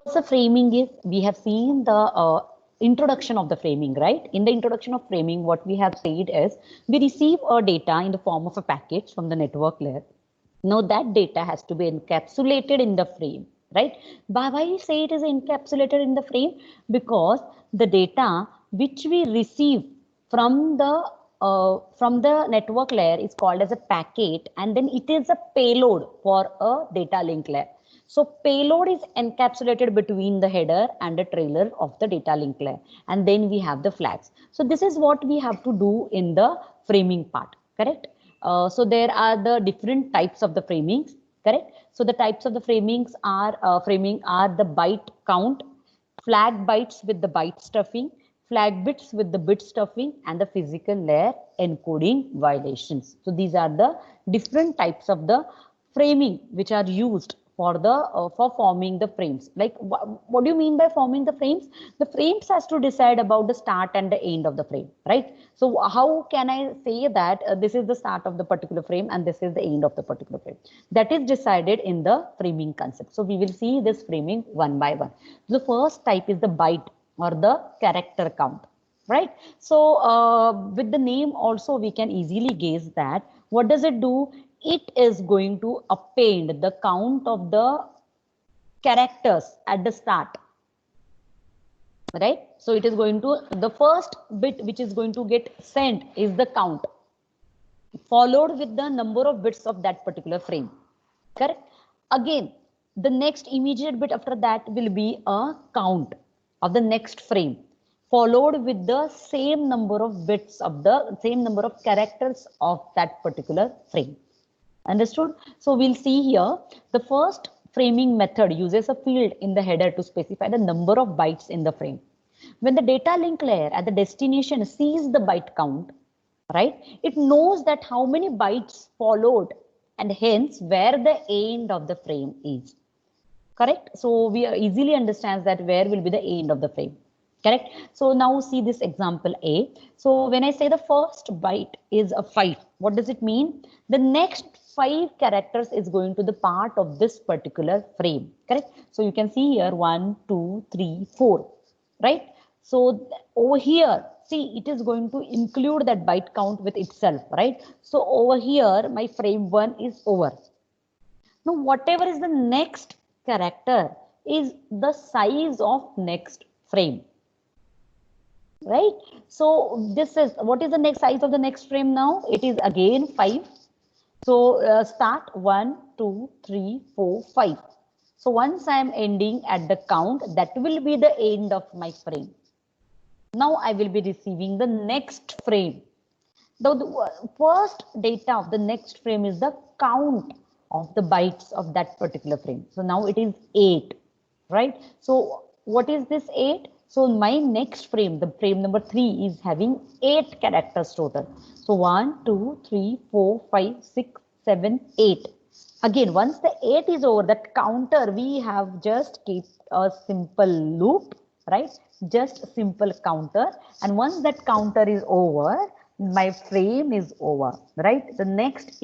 So framing is, we have seen the introduction of the framing, right? In the introduction of framing, what we have said is we receive our data in the form of a package from the network layer. Now that data has to be encapsulated in the frame, right? Why I say it is encapsulated in the frame? Because the data which we receive from the network layer is called as a packet, and then it is a payload for a data link layer. So payload is encapsulated between the header and the trailer of the data link layer, and then we have the flags. So this is what we have to do in the framing part, correct? So there are the different types of the framings, correct? So the types of the framings are the byte count, flag bytes with the byte stuffing, flag bits with the bit stuffing, and the physical layer encoding violations. So these are the different types of the framing which are used for the for forming the frames. Like what do you mean by forming the frames? The frames has to decide about the start and the end of the frame, right? So how can I say that this is the start of the particular frame and this is the end of the particular frame? That is decided in the framing concept. So we will see this framing one by one. The first type is the byte or the character count, right? So with the name also we can easily guess that what does it do? It is going to append the count of the characters at the start, right? So it is going to, the first bit which is going to get sent is the count, followed with the number of bits of that particular frame, correct? Again, the next immediate bit after that will be a count of the next frame, followed with the same number of bits of the same number of characters of that particular frame. Understood? So we'll see here the first framing method uses a field in the header to specify the number of bytes in the frame. When the data link layer at the destination sees the byte count, right, it knows that how many bytes followed and hence where the end of the frame is. Correct? So we easily understands that where will be the end of the frame. Correct? So now see this example A. So when I say the first byte is a 5, what does it mean? The next 5 characters is going to the part of this particular frame. Correct? So you can see here 1, 2, 3, 4. Right? So over here, see, it is going to include that byte count with itself. Right? So over here, my frame 1 is over. Now, whatever is the next character is the size of next frame, right? So this is, what is the next size of the next frame now? It is again 5. So start 1, 2, 3, 4, 5. So once I am ending at the count, that will be the end of my frame. Now I will be receiving the next frame. Now the first data of the next frame is the count of the bytes of that particular frame. So now it is 8, right? So what is this 8? So my next frame, the frame number 3, is having 8 characters total. So 1, 2, 3, 4, 5, 6, 7, 8. Again, once the 8 is over, that counter, we have just kept a simple loop, right? Just a simple counter. And once that counter is over, my frame is over, right? The next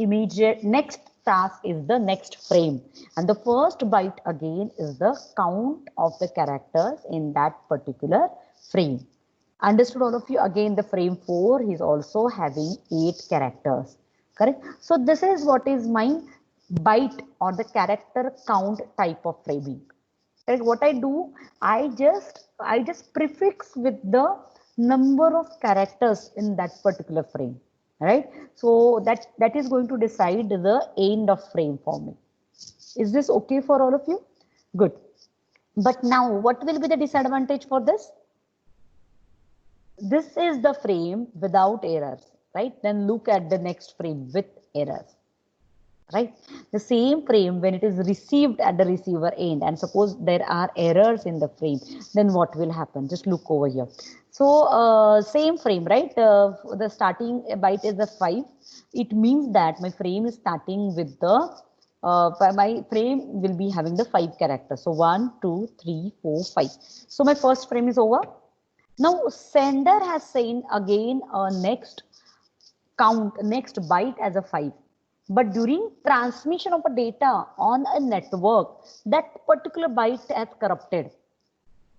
task is the next frame. And the first byte again is the count of the characters in that particular frame. Understood all of you? Again, the frame 4 is also having 8 characters, correct? So this is what is my byte or the character count type of framing. Correct? What I do, I just prefix with the number of characters in that particular frame, right? So that is going to decide the end of frame for me. Is this okay for all of you? Good. But now what will be the disadvantage for this? This is the frame without errors, right? Then look at the next frame with errors, right? The same frame, when it is received at the receiver end, and suppose there are errors in the frame, then what will happen? Just look over here. So same frame, right? The starting byte is a 5. It means that my frame is starting with the my frame will be having the 5 characters. So 1, 2, 3, 4, 5. So my first frame is over. Now sender has seen again a next count, next byte as a 5. but during transmission of a data on a network, that particular byte has corrupted.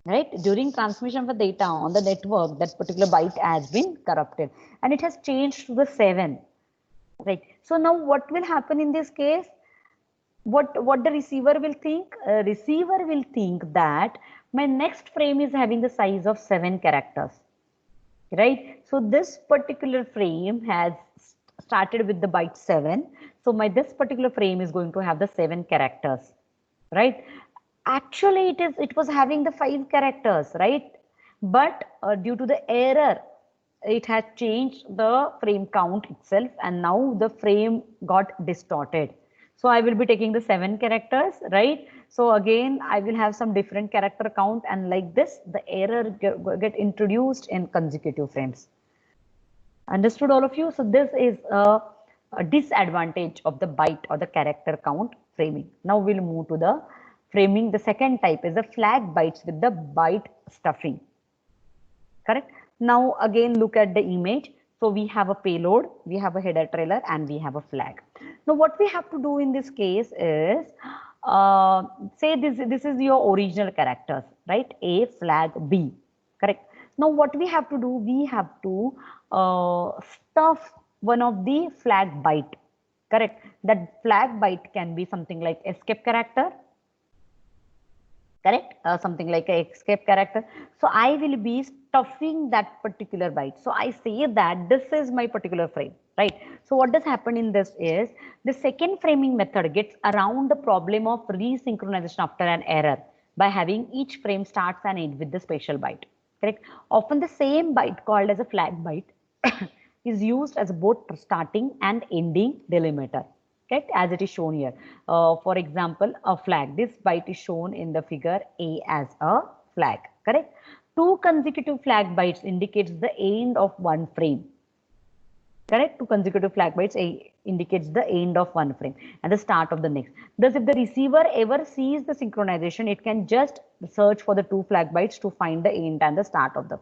Right, during transmission of the data on the network, that particular byte has been corrupted and it has changed to the 7. Right, so now what will happen in this case? What the receiver will think? Receiver will think that my next frame is having the size of 7 characters. Right, so this particular frame has started with the byte 7. So this particular frame is going to have the 7 characters. Right, actually it was having the 5 characters, right? But due to the error, it has changed the frame count itself, and now the frame got distorted. So I will be taking the 7 characters, right? So again, I will have some different character count, and like this, the error get introduced in consecutive frames. Understood, all of you? So this is a disadvantage of the byte or the character count framing. Now we'll move to the framing. The second type is the flag bytes with the byte stuffing. Correct. Now again, look at the image. So we have a payload, we have a header trailer, and we have a flag. Now what we have to do in this case is, say this is your original characters, right? A, flag, B. Correct. Now what we have to do, we have to stuff one of the flag byte. Correct. That flag byte can be something like escape character. Correct, something like a escape character. So I will be stuffing that particular byte. So I say that this is my particular frame, right? So what does happen in this is, the second framing method gets around the problem of resynchronization after an error by having each frame starts and ends with the special byte. Correct. Often the same byte called as a flag byte is used as both starting and ending delimiter. Correct, as it is shown here. For example, a flag. This byte is shown in the figure A as a flag. Correct. 2 consecutive flag bytes indicates the end of one frame. Correct. 2 consecutive flag bytes indicates the end of one frame and the start of the next. Thus, if the receiver ever sees the synchronization, it can just search for the 2 flag bytes to find the end and the start of the.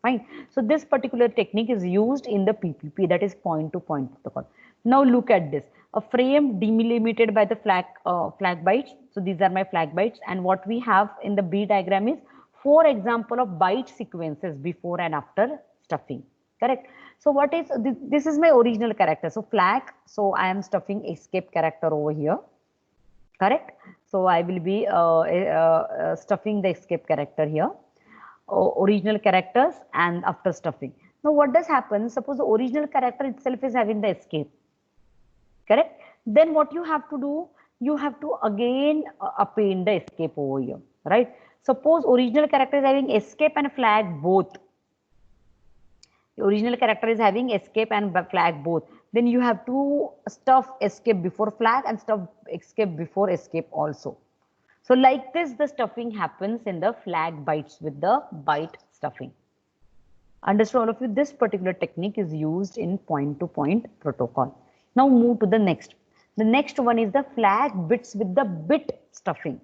Fine. So this particular technique is used in the PPP, that is point-to-point protocol. Now look at this. A frame delimited by the flag bytes. So these are my flag bytes, and what we have in the B diagram is 4 example of byte sequences before and after stuffing. Correct. So what is this? This is my original character. So flag. So I am stuffing escape character over here. Correct. So I will be stuffing the escape character here. Original characters and after stuffing. Now what does happen? Suppose the original character itself is having the escape. Correct. Then what you have to do? You have to again append the escape over here. Right. Suppose original character is having escape and flag both. The original character is having escape and flag both. Then you have to stuff escape before flag and stuff escape before escape also. So like this, the stuffing happens in the flag bytes with the byte stuffing. Understood, all of you? This particular technique is used in point-to-point protocol. Now move to the next. The next one is the flag bits with the bit stuffing.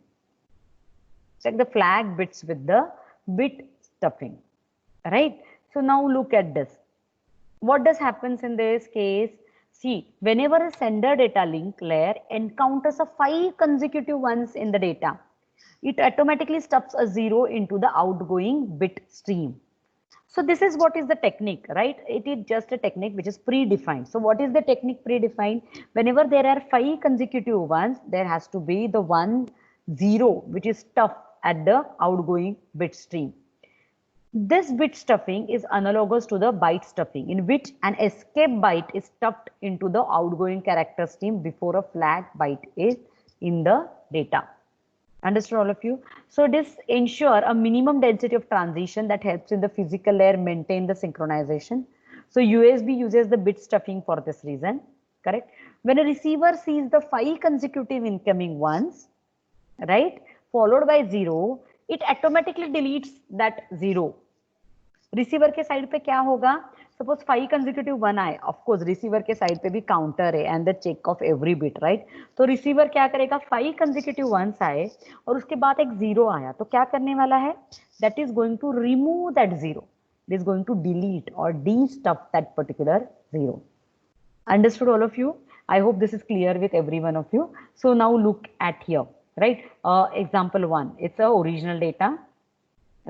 Check the flag bits with the bit stuffing. Right? So now look at this. What does happens in this case? See, whenever a sender data link layer encounters a 5 consecutive ones in the data, it automatically stuffs a 0 into the outgoing bit stream. So this is what is the technique, right? It is just a technique which is predefined. So what is the technique predefined? Whenever there are 5 consecutive ones, there has to be the 1 0 which is stuffed at the outgoing bit stream. This bit stuffing is analogous to the byte stuffing, in which an escape byte is stuffed into the outgoing character stream before a flag byte is in the data. Understood, all of you? So this ensure a minimum density of transition that helps in the physical layer maintain the synchronization. So USB uses the bit stuffing for this reason. Correct. When a receiver sees the 5 consecutive incoming ones, right, followed by 0, it automatically deletes that 0. Receiver के side पे क्या होगा? Suppose 5 consecutive 1 आए, of course receiver के side पे भी counter है and the check of every bit, right? तो रिसीवर क्या करेगा? 5 कंसेक्यूटिव 1s आए और उसके बाद एक 0 आया, तो क्या करने वाला है? That is going to remove that 0. It is going to delete और de-stuff that particular 0. Understood, all of you? I hope this is clear with every one of you. So now look at here, right? Example 1, it's a original data,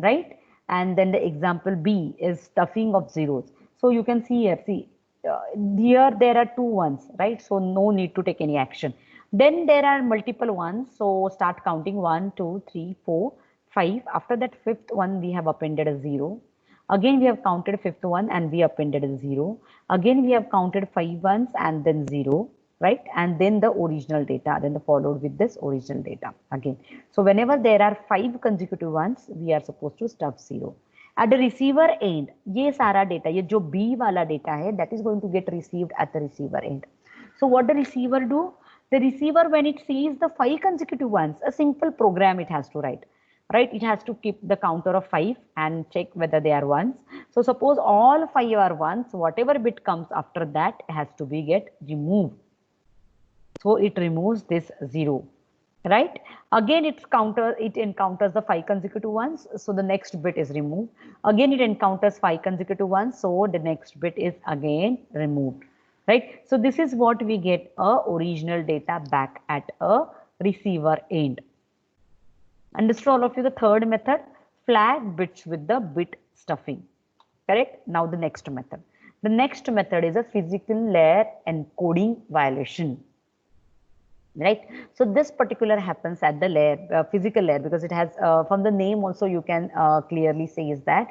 right? And then the example B is stuffing of zeros. So you can see here, here there are 2 ones, right? So no need to take any action. Then there are multiple ones. So start counting 1, 2, 3, 4, 5. After that fifth one, we have appended a 0. Again, we have counted fifth one and we appended a 0. Again, we have counted 5 ones and then 0, right? And then the original data, then followed with this original data again. So whenever there are 5 consecutive ones, we are supposed to stuff 0. At the receiver end, ये सारा data, ये जो B वाला data है, that is going to get received at the receiver end. So what the receiver do? The receiver, when it sees the 5 consecutive ones, a simple program it has to write. Right, it has to keep the counter of 5 and check whether they are ones. So suppose all 5 are ones, whatever bit comes after that has to be get removed. So it removes this 0, right? Again, it encounters the 5 consecutive ones, so the next bit is removed. Again, it encounters 5 consecutive ones, so the next bit is again removed, right? So this is what we get a original data back at a receiver end. Understood all of you the third method, flag bits with the bit stuffing, correct? Now the next method. The next method is a physical layer encoding violation, right? So this particular happens at the layer, physical layer, because it has, from the name also you can clearly say is that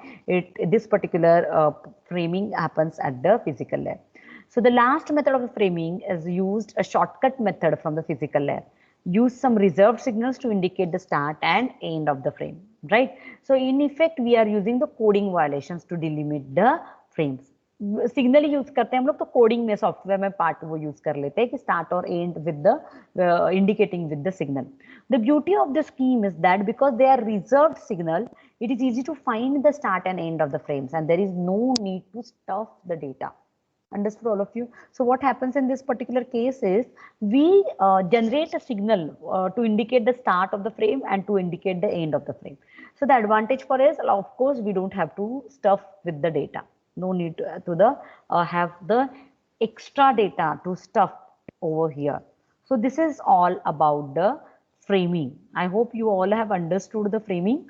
this particular framing happens at the physical layer. So the last method of the framing is used a shortcut method from the physical layer. Use some reserved signals to indicate the start and end of the frame, right? So in effect, we are using the coding violations to delimit the frames. Signal use करते हैं हम लोग, तो coding में software में part वो use कर लेते हैं कि स्टार्ट और and with the indicating with the signal. The beauty of the scheme is that because they are reserved signal, it is easy to find the start and end of the frames and there is no need to stuff the data. Understood all of you? So what happens in this particular case is we generate a signal to indicate the start of the frame and to indicate the end of the frame. So the advantage for us, of course, we don't have to stuff with the data. No need to have the extra data to stuff over here. So this is all about the framing. I hope you all have understood the framing.